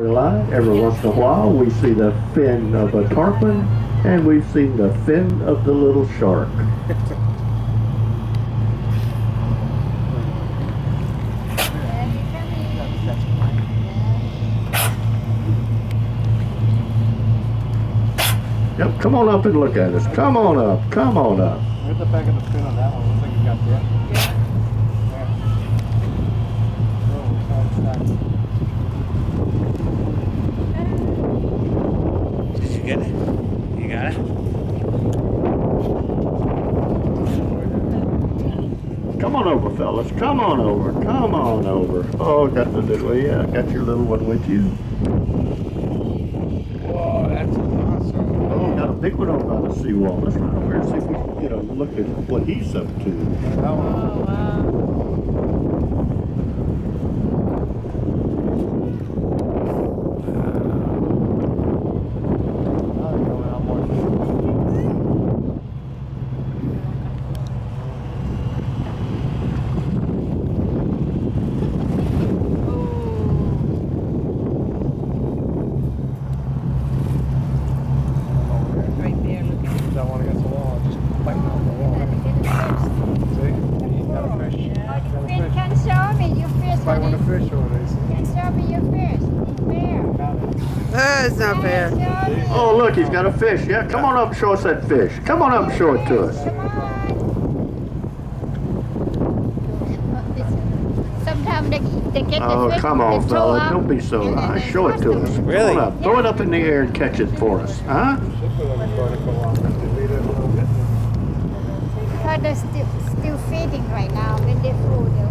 line. Every once in a while, we see the fin of a tarpon, and we've seen the fin of the little shark. Yep, come on up and look at us. Come on up, come on up. Where's the back of the fin on that one? Looks like you got that. Did you get it? You got it? Come on over, fellas. Come on over. Come on over. Oh, got the little, yeah, got your little one with you. Whoa, that's awesome. Oh, got a big one over by the seawall. Let's run over and see if we can get a look at what he's up to. That one. Right there, look at it. That one against the wall, just biting on the wall. See? Got a fish. Got a You fish. can show me your fish. Probably want a fish over there. You can show me your fish. Where? Got it. It's not fair. Show me. Oh, look, he's got a fish. Yeah, come on up and show us that fish. Come on up and show it to us. Come on. Sometimes they get the Oh, fish. come they on, throw fella. up, Don't be so and then high. they Show it to toss us. them. Really? Come on up. Throw it up in the air and catch it for us. Huh? Should put on the vertical on. Delete it a little bit. Because they're still feeding right now. When they full, they'll